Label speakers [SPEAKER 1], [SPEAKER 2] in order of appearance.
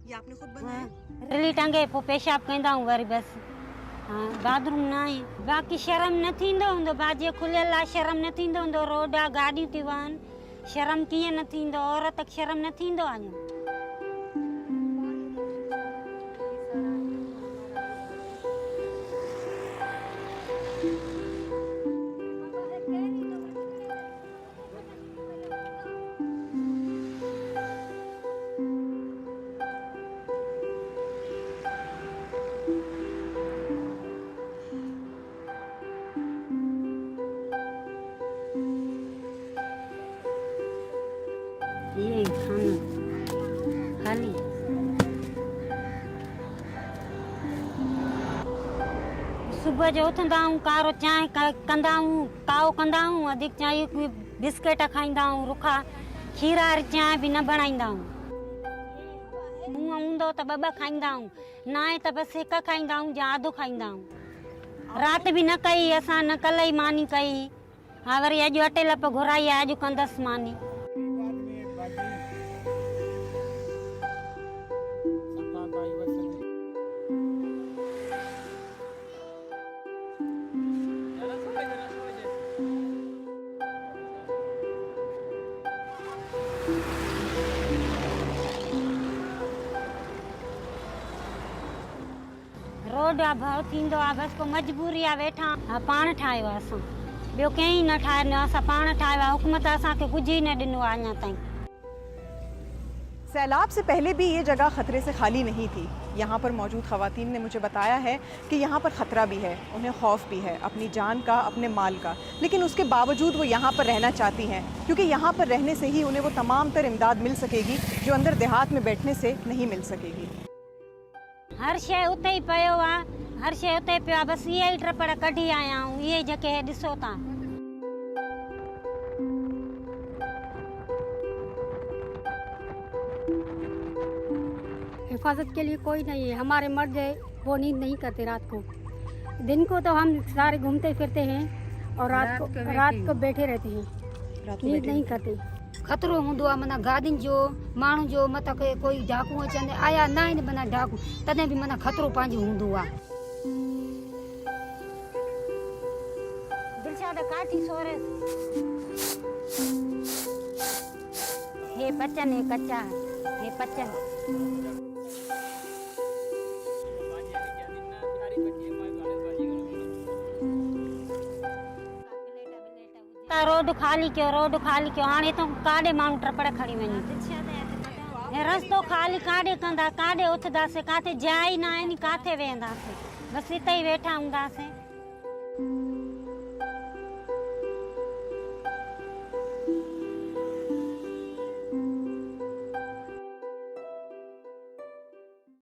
[SPEAKER 1] ये आपने खुद बनाया?
[SPEAKER 2] रली टांगे पोइ पेशाब कंदा आहियूं वरी बसि। हाँ बाथरूम न आहे। बाक़ी शर्म न थींदो हूंदो, बाजे खुलियल आहे, शर्म न थींदो हूंदो, रोड आहे, गाॾियूं थी वहनि, शर्म कीअं न थींदो, औरत खे शर्म न थींदो आहे। ये खाना खाली सुबह जो उथंदा आहियूं, कारो चांहि कंदा आहियूं, काओ कंदा आहियूं, वधीक चांहि बिस्किट खाईंदा आहियूं, रुखा खीर वारी चांहि बि न बनाईंदा आहियूं। मुंहुं हूंदो त ॿ खाईंदा आहियूं, न आहे त बसि हिकु खाईंदा आहियूं या अधु खाईंदा आहियूं। राति बि न कई असां, न कल्ह ई मानी कई। हा वरी अॼु अटे लप घुराई आहे, अॼु कंदसि मानी। रोड आहे, भउ थींदो आहे, बसि को मजबूरी आहे, वेठा हा पाण ठाहियो आहे असां, ॿियो कंहिं न ठाहियो न, असां पाण ठाहियो आहे। हुकूमत असांखे कुझु ई न ॾिनो आहे अञा ताईं।
[SPEAKER 1] सैलाब से पहले भी ये जगह खतरे से खाली नहीं थी। यहाँ पर मौजूद ख़वातीन ने मुझे बताया है कि यहाँ पर ख़तरा भी है, उन्हें खौफ भी है अपनी जान का, अपने माल का, लेकिन उसके बावजूद वो यहाँ पर रहना चाहती हैं, क्योंकि यहाँ पर रहने से ही उन्हें वो तमाम तर इमदाद मिल सकेगी जो अंदर देहात में बैठने से नहीं मिल सकेगी।
[SPEAKER 2] हर शइ उते ई पियो आहे, हर शइ उते पियो आहे, बसि इहे ई ट्रपड़ कढी आया आहियूं, इहे जेके ॾिसो था।
[SPEAKER 3] हिफाजत के लिए कोई नहीं है, हमारे मर्द है वो नींद नहीं करते रात को। दिन को तो हम सारे घूमते फिरते हैं और रात को बैठे रहते हैं, नींद नहीं करते। खतरो हूंदो आहे माना गाॾियुनि जो, माण्हुनि जो, मतिलबु के कोई डाकू अचनि आया न आहिनि माना डाकू, तॾहिं बि माना खतरो पंहिंजो हूंदो आहे।
[SPEAKER 2] दिलशाद काठी सोरे हे पचन, हे कच्चा, हे पचन। रोड खाली कयो, रोड खाली कयो, हाणे तो काॾे माण्हू ट्रपड़ खणी वञनि। रस्तो खाली काॾे कंदा, काॾे उथंदासीं, काथे जाइ न आहे नी, काथे वेहंदासीं, बसि हिते ई वेठा हूंदासीं।